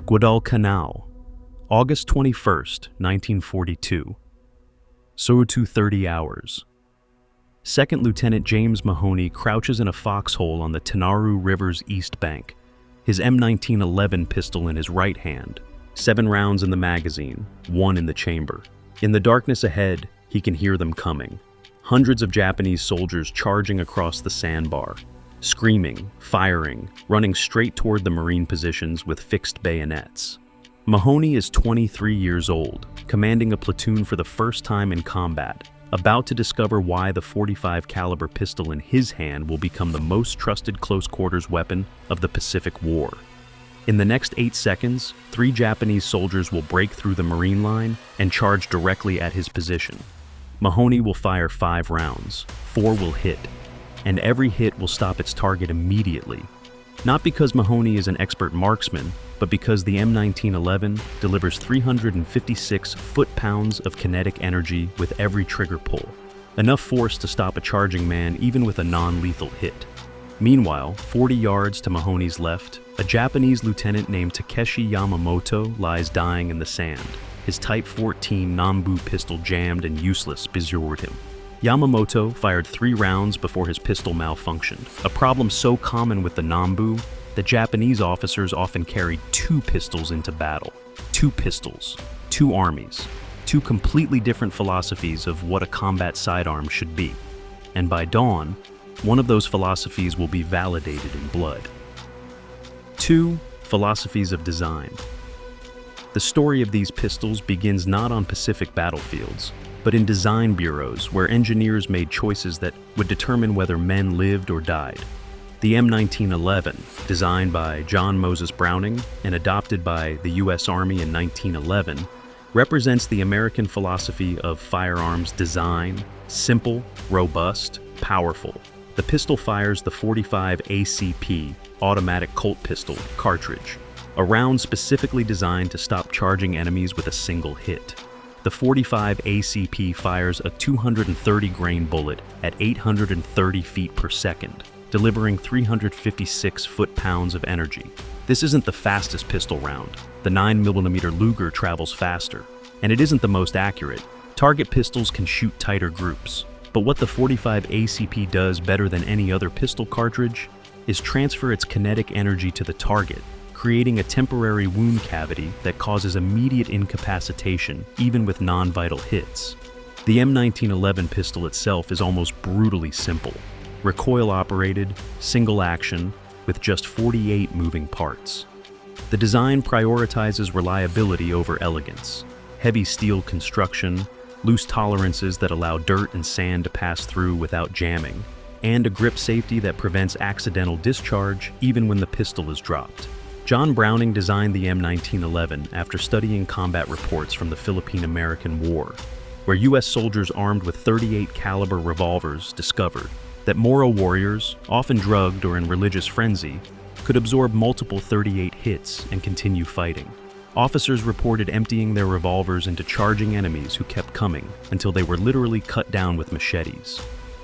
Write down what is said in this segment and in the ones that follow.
Guadalcanal, August 21st, 1942. So to 30 hours. Second Lieutenant James Mahoney crouches in a foxhole on the Tenaru River's east bank, his M1911 pistol in his right hand, 7 rounds in the magazine, 1 in the chamber. In the darkness ahead, he can hear them coming. Hundreds of Japanese soldiers charging across the sandbar, screaming, firing, running straight toward the Marine positions with fixed bayonets. Mahoney is 23 years old, commanding a platoon for the first time in combat, about to discover why the .45 caliber pistol in his hand will become the most trusted close-quarters weapon of the Pacific War. In the next 8 seconds, 3 Japanese soldiers will break through the Marine line and charge directly at his position. Mahoney will fire 5 rounds, 4 will hit, and every hit will stop its target immediately. Not because Mahoney is an expert marksman, but because the M1911 delivers 356 foot-pounds of kinetic energy with every trigger pull, enough force to stop a charging man even with a non-lethal hit. Meanwhile, 40 yards to Mahoney's left, a Japanese lieutenant named Takeshi Yamamoto lies dying in the sand, his Type 14 Nambu pistol jammed and useless beside him. Yamamoto fired 3 rounds before his pistol malfunctioned, a problem so common with the Nambu that Japanese officers often carried 2 pistols into battle. 2 pistols, 2 armies, 2 completely different philosophies of what a combat sidearm should be. And by dawn, one of those philosophies will be validated in blood. 2 philosophies of design. The story of these pistols begins not on Pacific battlefields, but in design bureaus where engineers made choices that would determine whether men lived or died. The M1911, designed by John Moses Browning and adopted by the U.S. Army in 1911, represents the American philosophy of firearms design: simple, robust, powerful. The pistol fires the .45 ACP, automatic Colt pistol, cartridge, a round specifically designed to stop charging enemies with a single hit. The .45 ACP fires a 230-grain bullet at 830 feet per second, delivering 356 foot-pounds of energy. This isn't the fastest pistol round. The 9mm Luger travels faster, and it isn't the most accurate. Target pistols can shoot tighter groups, but what the .45 ACP does better than any other pistol cartridge is transfer its kinetic energy to the target, creating a temporary wound cavity that causes immediate incapacitation even with non-vital hits. The M1911 pistol itself is almost brutally simple. Recoil-operated, single action, with just 48 moving parts. The design prioritizes reliability over elegance, heavy steel construction, loose tolerances that allow dirt and sand to pass through without jamming, and a grip safety that prevents accidental discharge even when the pistol is dropped. John Browning designed the M1911 after studying combat reports from the Philippine-American War, where U.S. soldiers armed with .38 caliber revolvers discovered that Moro warriors, often drugged or in religious frenzy, could absorb multiple .38 hits and continue fighting. Officers reported emptying their revolvers into charging enemies who kept coming until they were literally cut down with machetes.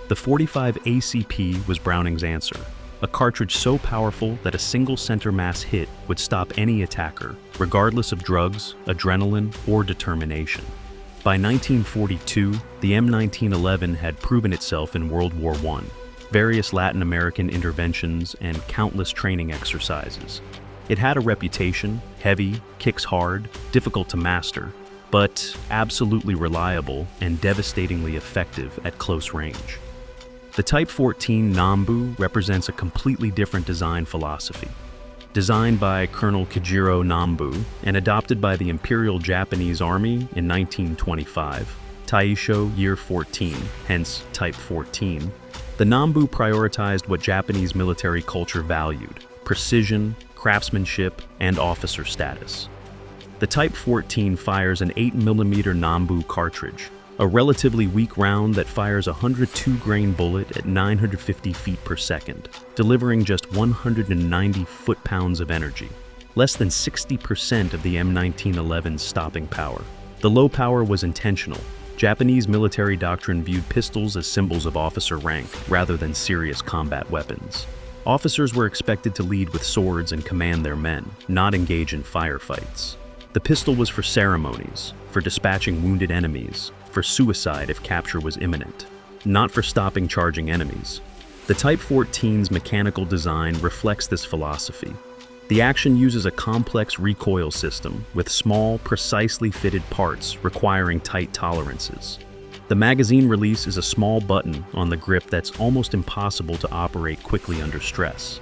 The .45 ACP was Browning's answer, a cartridge so powerful that a single center mass hit would stop any attacker, regardless of drugs, adrenaline, or determination. By 1942, the M1911 had proven itself in World War I, various Latin American interventions, and countless training exercises. It had a reputation: heavy, kicks hard, difficult to master, but absolutely reliable and devastatingly effective at close range. The Type 14 Nambu represents a completely different design philosophy. Designed by Colonel Kajiro Nambu and adopted by the Imperial Japanese Army in 1925, Taisho Year 14, hence Type 14, the Nambu prioritized what Japanese military culture valued: precision, craftsmanship, and officer status. The Type 14 fires an 8mm Nambu cartridge, a relatively weak round that fires a 102-grain bullet at 950 feet per second, delivering just 190 foot-pounds of energy, less than 60% of the M1911's stopping power. The low power was intentional. Japanese military doctrine viewed pistols as symbols of officer rank rather than serious combat weapons. Officers were expected to lead with swords and command their men, not engage in firefights. The pistol was for ceremonies, for dispatching wounded enemies, for suicide if capture was imminent, not for stopping charging enemies. The Type 14's mechanical design reflects this philosophy. The action uses a complex recoil system with small, precisely fitted parts requiring tight tolerances. The magazine release is a small button on the grip that's almost impossible to operate quickly under stress.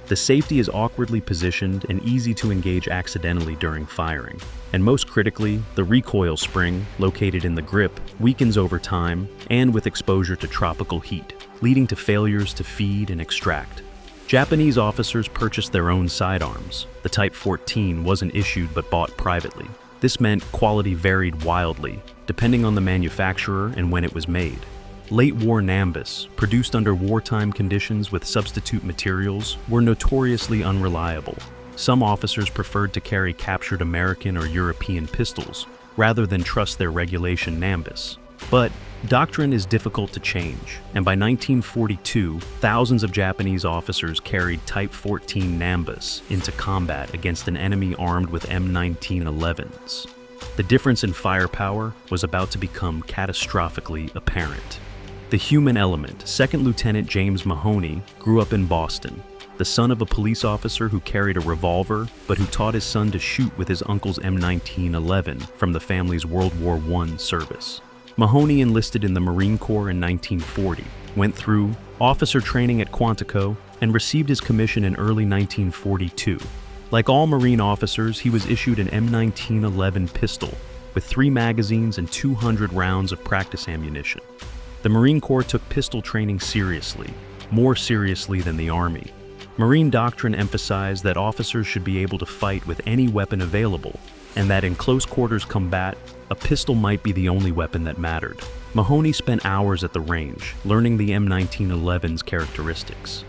The safety is awkwardly positioned and easy to engage accidentally during firing. And most critically, the recoil spring, located in the grip, weakens over time and with exposure to tropical heat, leading to failures to feed and extract. Japanese officers purchased their own sidearms. The Type 14 wasn't issued but bought privately. This meant quality varied wildly, depending on the manufacturer and when it was made. Late-war Nambus, produced under wartime conditions with substitute materials, were notoriously unreliable. Some officers preferred to carry captured American or European pistols, rather than trust their regulation Nambus. But doctrine is difficult to change, and by 1942, thousands of Japanese officers carried Type 14 Nambus into combat against an enemy armed with M1911s. The difference in firepower was about to become catastrophically apparent. The human element, Second Lieutenant James Mahoney, grew up in Boston, the son of a police officer who carried a revolver, but who taught his son to shoot with his uncle's M1911 from the family's World War I service. Mahoney enlisted in the Marine Corps in 1940, went through officer training at Quantico, and received his commission in early 1942. Like all Marine officers, he was issued an M1911 pistol with 3 magazines and 200 rounds of practice ammunition. The Marine Corps took pistol training seriously, more seriously than the Army. Marine doctrine emphasized that officers should be able to fight with any weapon available, and that in close quarters combat, a pistol might be the only weapon that mattered. Mahoney spent hours at the range, learning the M1911's characteristics.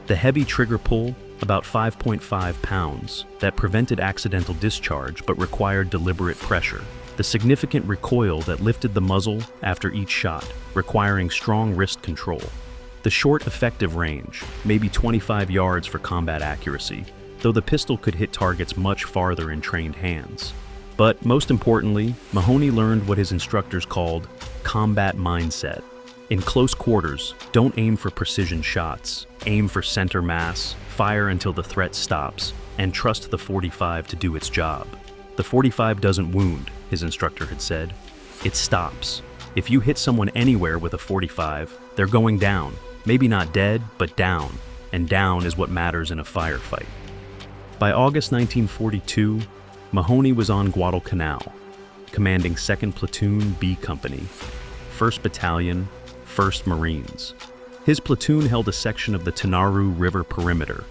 The heavy trigger pull, about 5.5 pounds, that prevented accidental discharge but required deliberate pressure. The significant recoil that lifted the muzzle after each shot, requiring strong wrist control. The short effective range, maybe 25 yards for combat accuracy, though the pistol could hit targets much farther in trained hands. But most importantly, Mahoney learned what his instructors called combat mindset. In close quarters, don't aim for precision shots, aim for center mass, fire until the threat stops, and trust the .45 to do its job. The .45 doesn't wound, his instructor had said. It stops. If you hit someone anywhere with a .45, they're going down. Maybe not dead, but down. And down is what matters in a firefight. By August 1942, Mahoney was on Guadalcanal, commanding 2nd Platoon B Company, 1st Battalion, 1st Marines. His platoon held a section of the Tenaru River perimeter,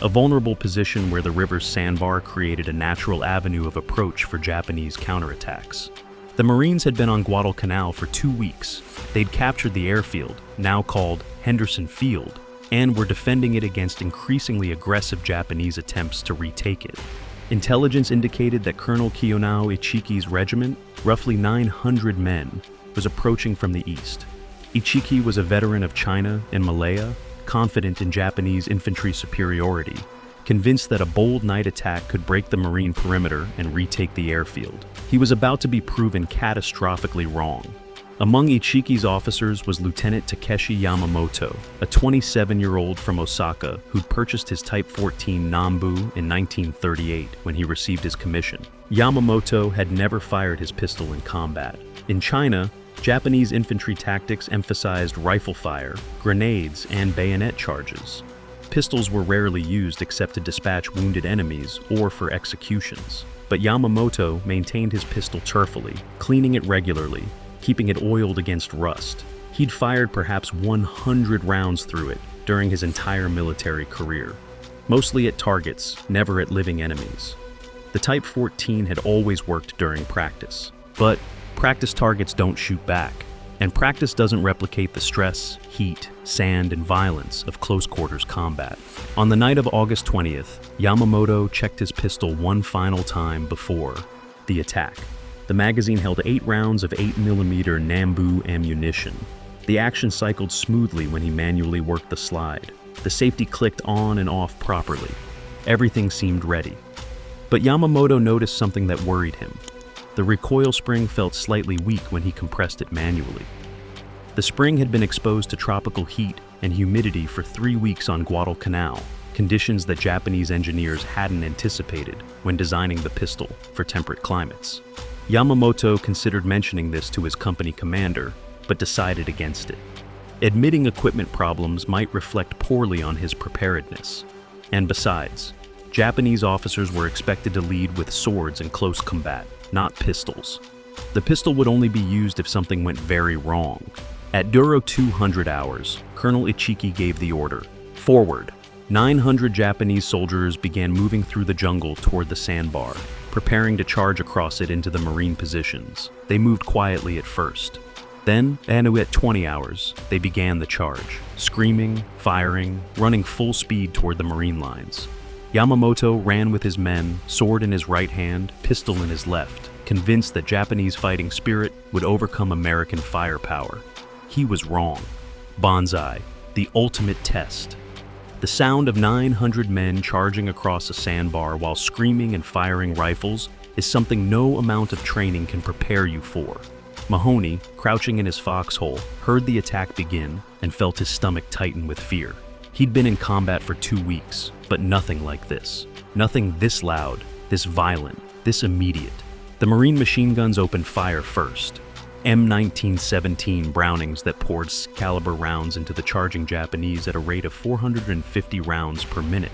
a vulnerable position where the river's sandbar created a natural avenue of approach for Japanese counterattacks. The Marines had been on Guadalcanal for 2 weeks. They'd captured the airfield, now called Henderson Field, and were defending it against increasingly aggressive Japanese attempts to retake it. Intelligence indicated that Colonel Kiyonao Ichiki's regiment, roughly 900 men, was approaching from the east. Ichiki was a veteran of China and Malaya, confident in Japanese infantry superiority, convinced that a bold night attack could break the Marine perimeter and retake the airfield. He was about to be proven catastrophically wrong. Among Ichiki's officers was Lieutenant Takeshi Yamamoto, a 27-year-old from Osaka who'd purchased his Type 14 Nambu in 1938 when he received his commission. Yamamoto had never fired his pistol in combat. In China, Japanese infantry tactics emphasized rifle fire, grenades, and bayonet charges. Pistols were rarely used except to dispatch wounded enemies or for executions. But Yamamoto maintained his pistol turfily, cleaning it regularly, keeping it oiled against rust. He'd fired perhaps 100 rounds through it during his entire military career, mostly at targets, never at living enemies. The Type 14 had always worked during practice, but practice targets don't shoot back, and practice doesn't replicate the stress, heat, sand, and violence of close quarters combat. On the night of August 20th, Yamamoto checked his pistol one final time before the attack. The magazine held 8 rounds of 8mm Nambu ammunition. The action cycled smoothly when he manually worked the slide. The safety clicked on and off properly. Everything seemed ready. But Yamamoto noticed something that worried him. The recoil spring felt slightly weak when he compressed it manually. The spring had been exposed to tropical heat and humidity for 3 weeks on Guadalcanal, conditions that Japanese engineers hadn't anticipated when designing the pistol for temperate climates. Yamamoto considered mentioning this to his company commander, but decided against it. Admitting equipment problems might reflect poorly on his preparedness. And besides, Japanese officers were expected to lead with swords in close combat, not pistols. The pistol would only be used if something went very wrong. At Duro 200 hours, Colonel Ichiki gave the order, "Forward." 900 Japanese soldiers began moving through the jungle toward the sandbar, preparing to charge across it into the Marine positions. They moved quietly at first. Then, at 20 hours, they began the charge, screaming, firing, running full speed toward the Marine lines. Yamamoto ran with his men, sword in his right hand, pistol in his left, convinced that Japanese fighting spirit would overcome American firepower. He was wrong. Banzai, the ultimate test. The sound of 900 men charging across a sandbar while screaming and firing rifles is something no amount of training can prepare you for. Mahoney, crouching in his foxhole, heard the attack begin and felt his stomach tighten with fear. He'd been in combat for 2 weeks, but nothing like this. Nothing this loud, this violent, this immediate. The Marine machine guns opened fire first. M1917 Brownings that poured caliber rounds into the charging Japanese at a rate of 450 rounds per minute.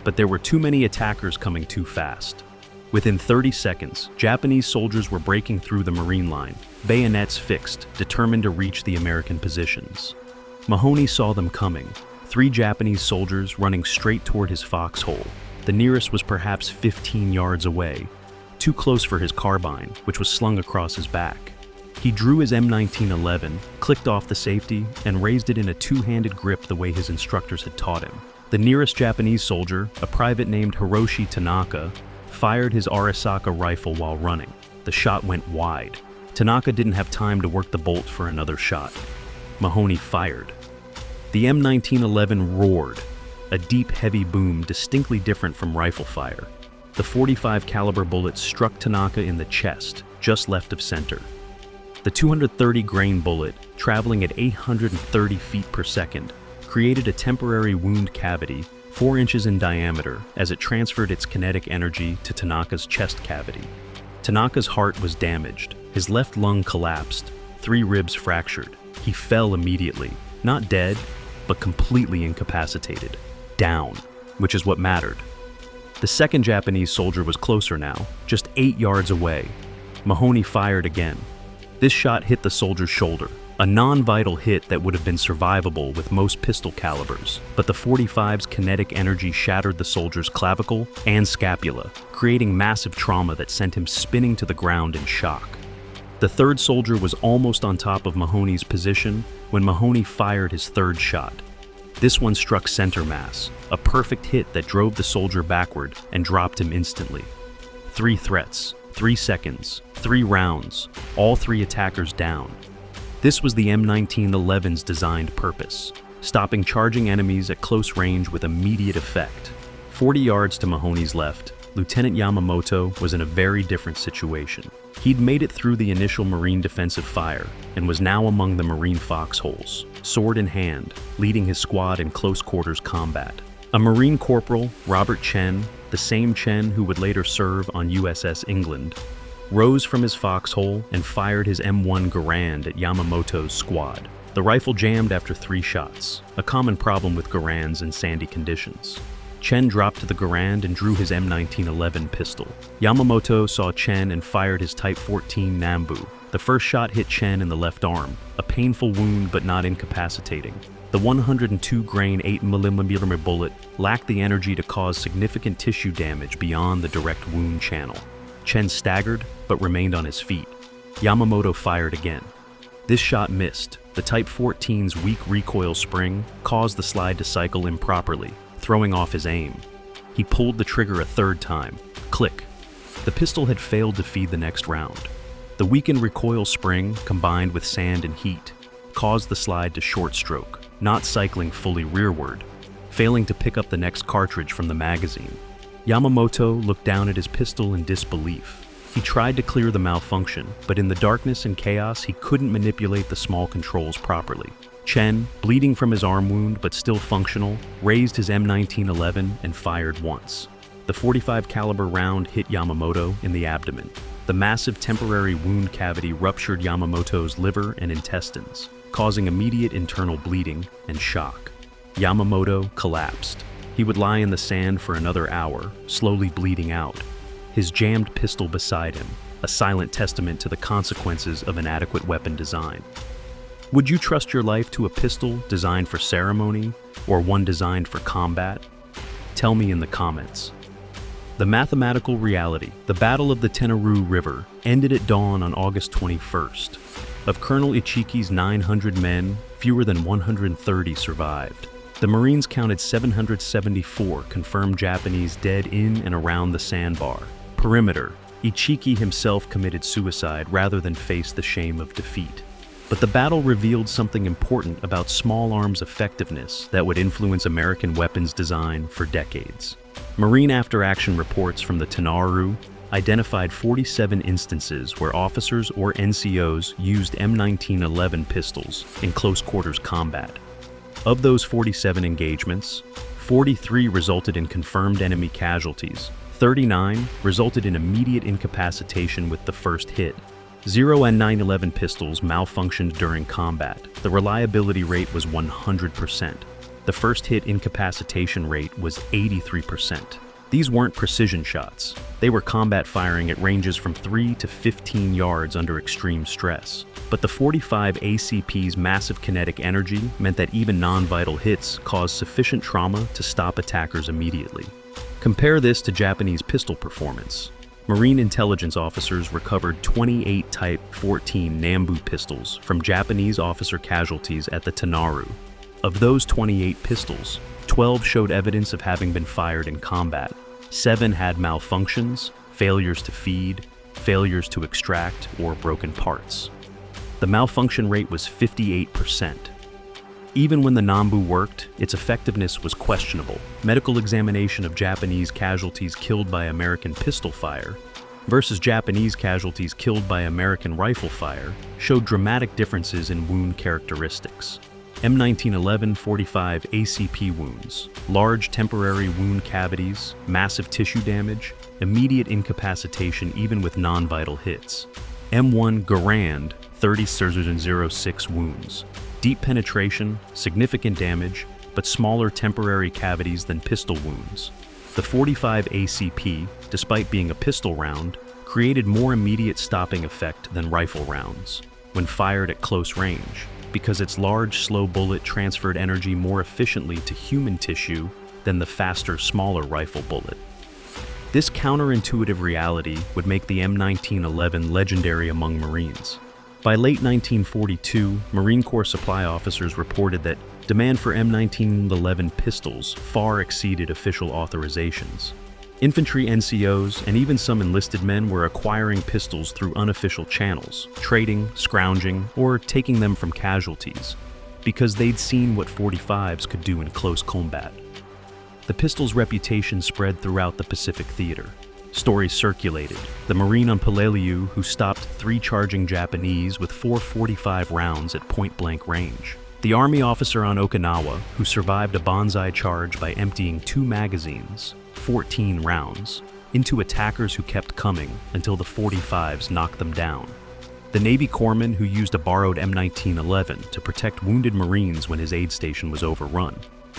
But there were too many attackers coming too fast. Within 30 seconds, Japanese soldiers were breaking through the Marine line, bayonets fixed, determined to reach the American positions. Mahoney saw them coming, 3 Japanese soldiers running straight toward his foxhole. The nearest was perhaps 15 yards away, too close for his carbine, which was slung across his back. He drew his M1911, clicked off the safety, and raised it in a 2-handed grip the way his instructors had taught him. The nearest Japanese soldier, a private named Hiroshi Tanaka, fired his Arisaka rifle while running. The shot went wide. Tanaka didn't have time to work the bolt for another shot. Mahoney fired. The M1911 roared, a deep, heavy boom distinctly different from rifle fire. The .45 caliber bullet struck Tanaka in the chest, just left of center. The 230 grain bullet, traveling at 830 feet per second, created a temporary wound cavity 4 inches in diameter as it transferred its kinetic energy to Tanaka's chest cavity. Tanaka's heart was damaged, his left lung collapsed, 3 ribs fractured. He fell immediately, not dead, but completely incapacitated. Down, which is what mattered. The second Japanese soldier was closer now, just 8 yards away. Mahoney fired again. This shot hit the soldier's shoulder, a non-vital hit that would have been survivable with most pistol calibers, but the .45's kinetic energy shattered the soldier's clavicle and scapula, creating massive trauma that sent him spinning to the ground in shock. The third soldier was almost on top of Mahoney's position when Mahoney fired his third shot. This one struck center mass, a perfect hit that drove the soldier backward and dropped him instantly. 3 threats, 3 seconds, 3 rounds, all 3 attackers down. This was the M1911's designed purpose, stopping charging enemies at close range with immediate effect. 40 yards to Mahoney's left, Lieutenant Yamamoto was in a very different situation. He'd made it through the initial Marine defensive fire and was now among the Marine foxholes, sword in hand, leading his squad in close quarters combat. A Marine Corporal, Robert Chen, the same Chen who would later serve on USS England, rose from his foxhole and fired his M1 Garand at Yamamoto's squad. The rifle jammed after 3 shots, a common problem with Garands in sandy conditions. Chen dropped to the Garand and drew his M1911 pistol. Yamamoto saw Chen and fired his Type 14 Nambu. The first shot hit Chen in the left arm, a painful wound but not incapacitating. The 102 grain 8mm bullet lacked the energy to cause significant tissue damage beyond the direct wound channel. Chen staggered, but remained on his feet. Yamamoto fired again. This shot missed. The Type 14's weak recoil spring caused the slide to cycle improperly, throwing off his aim. He pulled the trigger a 3rd time. Click. The pistol had failed to feed the next round. The weakened recoil spring, combined with sand and heat, caused the slide to short stroke, not cycling fully rearward. failing to pick up the next cartridge from the magazine. Yamamoto looked down at his pistol in disbelief. He tried to clear the malfunction, but in the darkness and chaos, he couldn't manipulate the small controls properly. Chen, bleeding from his arm wound but still functional, raised his M1911 and fired once. The .45 caliber round hit Yamamoto in the abdomen. The massive temporary wound cavity ruptured Yamamoto's liver and intestines, causing immediate internal bleeding and shock. Yamamoto collapsed. He would lie in the sand for another hour, slowly bleeding out, his jammed pistol beside him, a silent testament to the consequences of inadequate weapon design. Would you trust your life to a pistol designed for ceremony or one designed for combat? Tell me in the comments. The mathematical reality, the Battle of the Tenaru River, ended at dawn on August 21st. Of Colonel Ichiki's 900 men, fewer than 130 survived. The Marines counted 774 confirmed Japanese dead in and around the sandbar. Perimeter, Ichiki himself committed suicide rather than face the shame of defeat. But the battle revealed something important about small arms effectiveness that would influence American weapons design for decades. Marine after-action reports from the Tenaru identified 47 instances where officers or NCOs used M1911 pistols in close-quarters combat. Of those 47 engagements, 43 resulted in confirmed enemy casualties, 39 resulted in immediate incapacitation with the first hit. 0 M911 pistols malfunctioned during combat. The reliability rate was 100%. The first hit incapacitation rate was 83%. These weren't precision shots. They were combat firing at ranges from 3 to 15 yards under extreme stress. But the .45 ACP's massive kinetic energy meant that even non-vital hits caused sufficient trauma to stop attackers immediately. Compare this to Japanese pistol performance. Marine intelligence officers recovered 28 Type 14 Nambu pistols from Japanese officer casualties at the Tenaru. Of those 28 pistols, 12 showed evidence of having been fired in combat. 7 had malfunctions, failures to feed, failures to extract, or broken parts. The malfunction rate was 58%. Even when the Nambu worked, its effectiveness was questionable. Medical examination of Japanese casualties killed by American pistol fire versus Japanese casualties killed by American rifle fire showed dramatic differences in wound characteristics. M1911 .45 ACP wounds, large temporary wound cavities, massive tissue damage, immediate incapacitation even with non-vital hits. M1 Garand 30-06 wounds, deep penetration, significant damage, but smaller temporary cavities than pistol wounds. The .45 ACP, despite being a pistol round, created more immediate stopping effect than rifle rounds when fired at close range, because its large, slow bullet transferred energy more efficiently to human tissue than the faster, smaller rifle bullet. This counterintuitive reality would make the M1911 legendary among Marines. By late 1942, Marine Corps supply officers reported that demand for M1911 pistols far exceeded official authorizations. Infantry NCOs and even some enlisted men were acquiring pistols through unofficial channels, trading, scrounging, or taking them from casualties, because they'd seen what .45s could do in close combat. The pistol's reputation spread throughout the Pacific Theater. Stories circulated. The Marine on Peleliu who stopped 3 charging Japanese with 4 .45 rounds at point-blank range. The Army officer on Okinawa who survived a banzai charge by emptying 2 magazines, 14 rounds, into attackers who kept coming until the .45s knocked them down. The Navy corpsman who used a borrowed M1911 to protect wounded Marines when his aid station was overrun.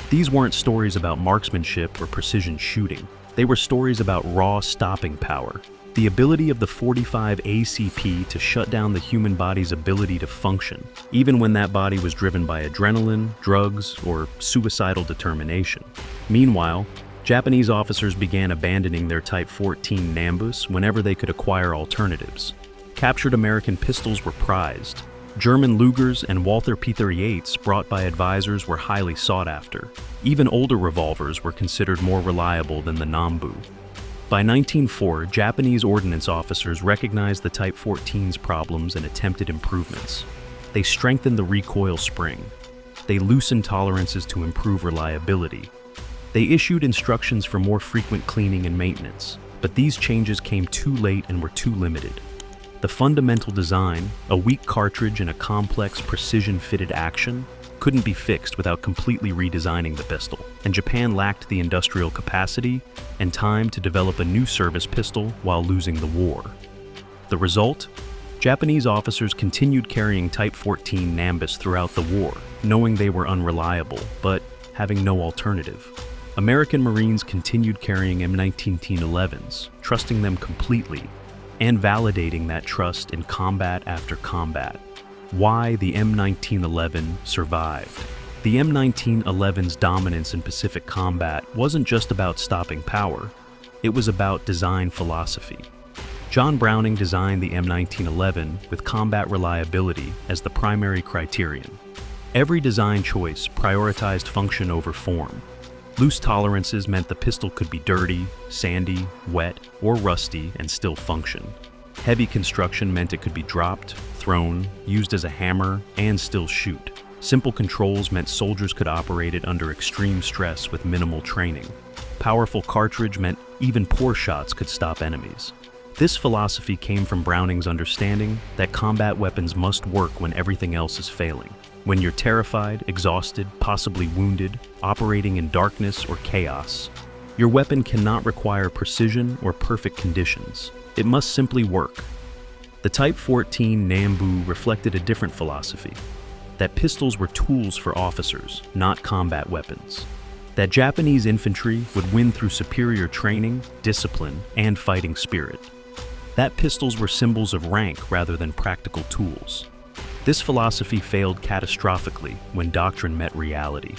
These weren't stories about marksmanship or precision shooting. They were stories about raw stopping power, the ability of the .45 ACP to shut down the human body's ability to function, even when that body was driven by adrenaline, drugs, or suicidal determination. Meanwhile, Japanese officers began abandoning their Type 14 Nambus whenever they could acquire alternatives. Captured American pistols were prized. German Lugers and Walther P-38s brought by advisors were highly sought after. Even older revolvers were considered more reliable than the Nambu. By 1904, Japanese ordnance officers recognized the Type 14's problems and attempted improvements. They strengthened the recoil spring. They loosened tolerances to improve reliability. They issued instructions for more frequent cleaning and maintenance, but these changes came too late and were too limited. The fundamental design, a weak cartridge and a complex precision-fitted action, couldn't be fixed without completely redesigning the pistol, and Japan lacked the industrial capacity and time to develop a new service pistol while losing the war. The result? Japanese officers continued carrying Type 14 Nambus throughout the war, knowing they were unreliable, but having no alternative. American Marines continued carrying M1911s, trusting them completely, and validating that trust in combat after combat. Why the M1911 survived. The M1911's dominance in Pacific combat wasn't just about stopping power, it was about design philosophy. John Browning designed the M1911 with combat reliability as the primary criterion. Every design choice prioritized function over form. Loose tolerances meant the pistol could be dirty, sandy, wet, or rusty and still function. Heavy construction meant it could be dropped, thrown, used as a hammer, and still shoot. Simple controls meant soldiers could operate it under extreme stress with minimal training. Powerful cartridge meant even poor shots could stop enemies. This philosophy came from Browning's understanding that combat weapons must work when everything else is failing. When you're terrified, exhausted, possibly wounded, operating in darkness or chaos, your weapon cannot require precision or perfect conditions. It must simply work. The Type 14 Nambu reflected a different philosophy, that pistols were tools for officers, not combat weapons. That Japanese infantry would win through superior training, discipline, and fighting spirit. That pistols were symbols of rank rather than practical tools. This philosophy failed catastrophically when doctrine met reality.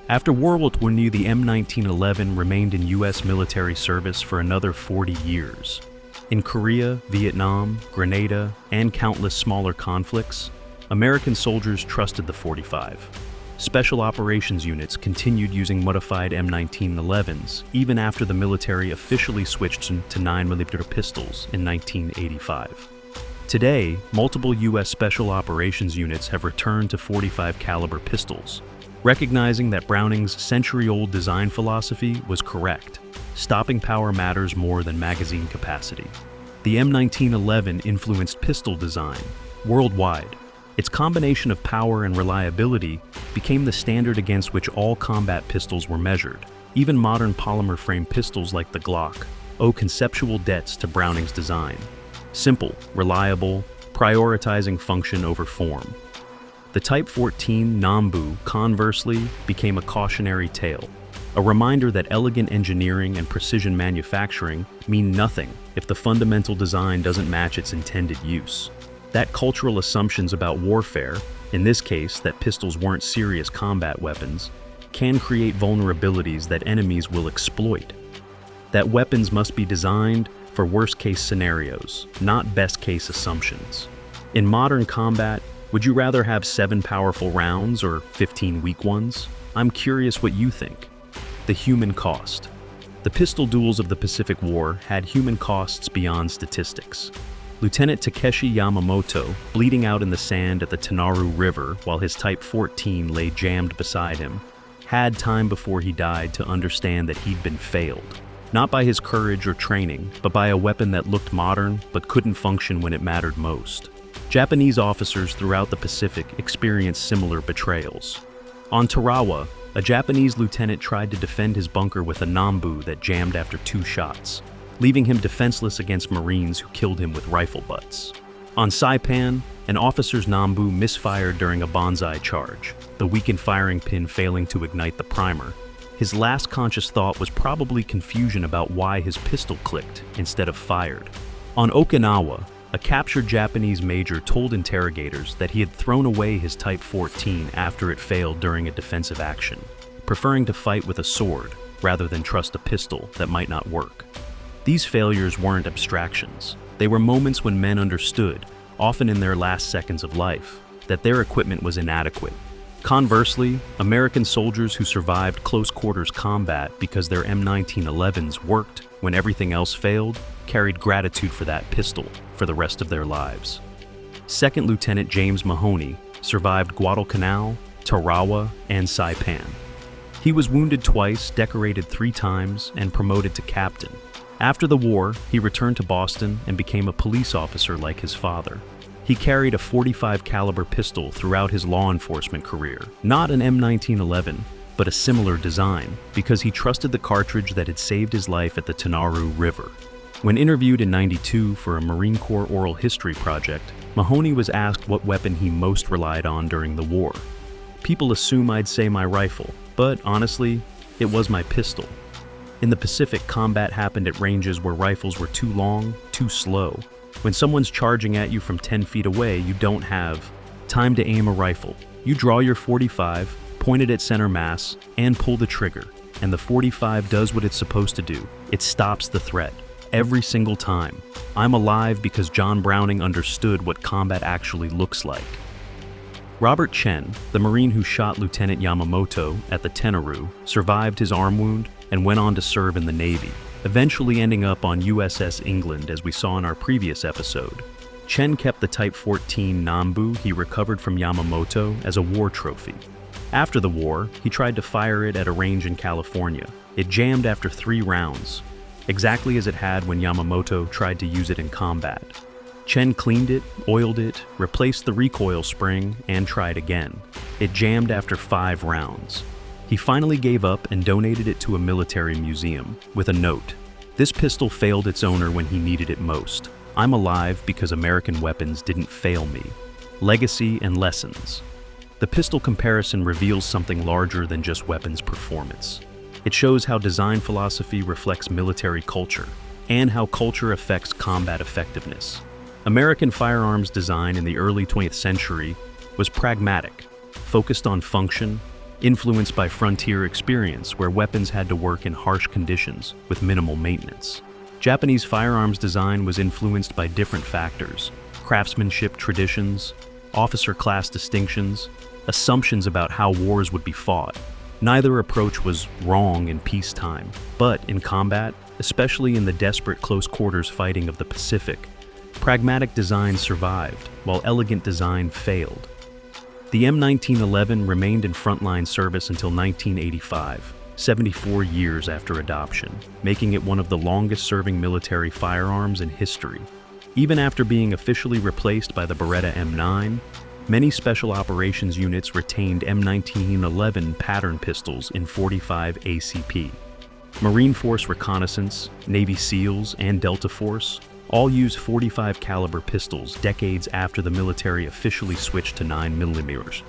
After World War II, the M1911 remained in U.S. military service for another 40 years. In Korea, Vietnam, Grenada, and countless smaller conflicts, American soldiers trusted the .45. Special operations units continued using modified M1911s even after the military officially switched to 9mm pistols in 1985. Today, multiple U.S. Special Operations units have returned to .45 caliber pistols, recognizing that Browning's century-old design philosophy was correct. Stopping power matters more than magazine capacity. The M1911 influenced pistol design worldwide. Its combination of power and reliability became the standard against which all combat pistols were measured. Even modern polymer frame pistols like the Glock owe conceptual debts to Browning's design. Simple, reliable, prioritizing function over form. The Type 14 Nambu, conversely, became a cautionary tale, a reminder that elegant engineering and precision manufacturing mean nothing if the fundamental design doesn't match its intended use. That cultural assumptions about warfare, in this case that pistols weren't serious combat weapons, can create vulnerabilities that enemies will exploit. That weapons must be designed for worst-case scenarios, not best-case assumptions. In modern combat, would you rather have 7 powerful rounds or 15 weak ones? I'm curious what you think. The human cost. The pistol duels of the Pacific War had human costs beyond statistics. Lieutenant Takeshi Yamamoto, bleeding out in the sand at the Tenaru River while his Type 14 lay jammed beside him, had time before he died to understand that he'd been failed. Not by his courage or training, but by a weapon that looked modern but couldn't function when it mattered most. Japanese officers throughout the Pacific experienced similar betrayals. On Tarawa, a Japanese lieutenant tried to defend his bunker with a Nambu that jammed after 2 shots, leaving him defenseless against Marines who killed him with rifle butts. On Saipan, an officer's Nambu misfired during a banzai charge, the weakened firing pin failing to ignite the primer. His last conscious thought was probably confusion about why his pistol clicked instead of fired. On Okinawa, a captured Japanese major told interrogators that he had thrown away his Type 14 after it failed during a defensive action, preferring to fight with a sword rather than trust a pistol that might not work. These failures weren't abstractions. They were moments when men understood, often in their last seconds of life, that their equipment was inadequate. Conversely, American soldiers who survived close-quarters combat because their M1911s worked when everything else failed carried gratitude for that pistol for the rest of their lives. Second Lieutenant James Mahoney survived Guadalcanal, Tarawa, and Saipan. He was wounded twice, decorated 3 times, and promoted to captain. After the war, he returned to Boston and became a police officer like his father. He carried a .45 caliber pistol throughout his law enforcement career, not an M1911, but a similar design, because he trusted the cartridge that had saved his life at the Tenaru River. When interviewed in '92 for a Marine Corps oral history project, Mahoney was asked what weapon he most relied on during the war. "People assume I'd say my rifle, but honestly, it was my pistol. In the Pacific, combat happened at ranges where rifles were too long, too slow. When someone's charging at you from 10 feet away, you don't have time to aim a rifle. You draw your .45, point it at center mass, and pull the trigger. And the .45 does what it's supposed to do. It stops the threat. Every single time. I'm alive because John Browning understood what combat actually looks like." Robert Chen, the Marine who shot Lieutenant Yamamoto at the Tenaru, survived his arm wound and went on to serve in the Navy, eventually ending up on USS England as we saw in our previous episode. Chen kept the Type 14 Nambu he recovered from Yamamoto as a war trophy. After the war, he tried to fire it at a range in California. It jammed after 3 rounds, exactly as it had when Yamamoto tried to use it in combat. Chen cleaned it, oiled it, replaced the recoil spring, and tried again. It jammed after 5 rounds. He finally gave up and donated it to a military museum, with a note. "This pistol failed its owner when he needed it most. I'm alive because American weapons didn't fail me." Legacy and lessons. The pistol comparison reveals something larger than just weapons performance. It shows how design philosophy reflects military culture, and how culture affects combat effectiveness. American firearms design in the early 20th century was pragmatic, focused on function, influenced by frontier experience where weapons had to work in harsh conditions with minimal maintenance. Japanese firearms design was influenced by different factors: craftsmanship traditions, officer class distinctions, assumptions about how wars would be fought. Neither approach was wrong in peacetime, but in combat, especially in the desperate close quarters fighting of the Pacific, pragmatic design survived, while elegant design failed. The M1911 remained in frontline service until 1985, 74 years after adoption, making it one of the longest-serving military firearms in history. Even after being officially replaced by the Beretta M9, many special operations units retained M1911 pattern pistols in .45 ACP. Marine Force Reconnaissance, Navy SEALs, and Delta Force all use .45 caliber pistols decades after the military officially switched to 9mm.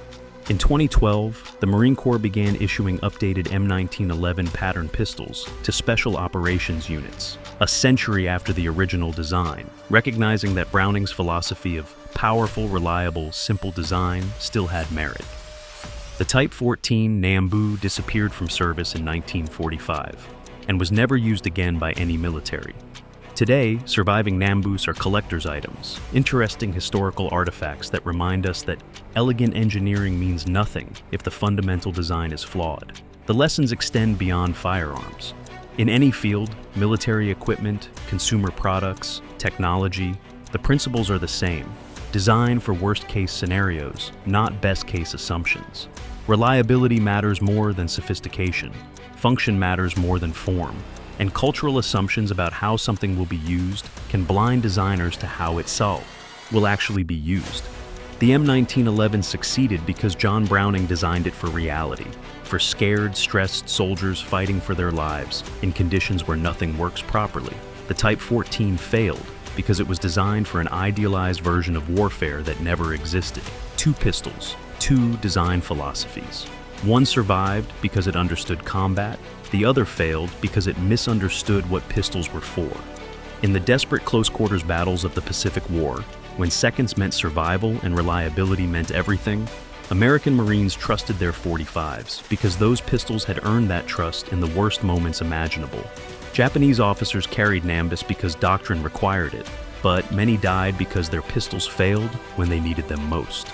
In 2012, the Marine Corps began issuing updated M1911 pattern pistols to Special Operations units, a century after the original design, recognizing that Browning's philosophy of powerful, reliable, simple design still had merit. The Type 14 Nambu disappeared from service in 1945 and was never used again by any military. Today, surviving Nambus are collector's items, interesting historical artifacts that remind us that elegant engineering means nothing if the fundamental design is flawed. The lessons extend beyond firearms. In any field, military equipment, consumer products, technology, the principles are the same. Design for worst-case scenarios, not best-case assumptions. Reliability matters more than sophistication. Function matters more than form. And cultural assumptions about how something will be used can blind designers to how itself will actually be used. The M1911 succeeded because John Browning designed it for reality, for scared, stressed soldiers fighting for their lives in conditions where nothing works properly. The Type 14 failed because it was designed for an idealized version of warfare that never existed. 2 pistols, 2 design philosophies. One survived because it understood combat, the other failed because it misunderstood what pistols were for. In the desperate close-quarters battles of the Pacific War, when seconds meant survival and reliability meant everything, American Marines trusted their .45s because those pistols had earned that trust in the worst moments imaginable. Japanese officers carried Nambus because doctrine required it, but many died because their pistols failed when they needed them most.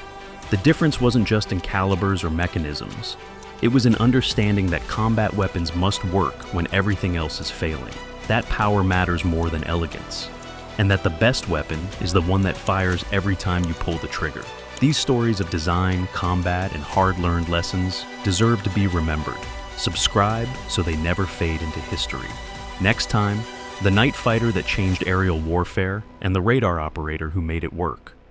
The difference wasn't just in calibers or mechanisms. It was an understanding that combat weapons must work when everything else is failing. That power matters more than elegance. And that the best weapon is the one that fires every time you pull the trigger. These stories of design, combat, and hard-learned lessons deserve to be remembered. Subscribe so they never fade into history. Next time, the night fighter that changed aerial warfare and the radar operator who made it work.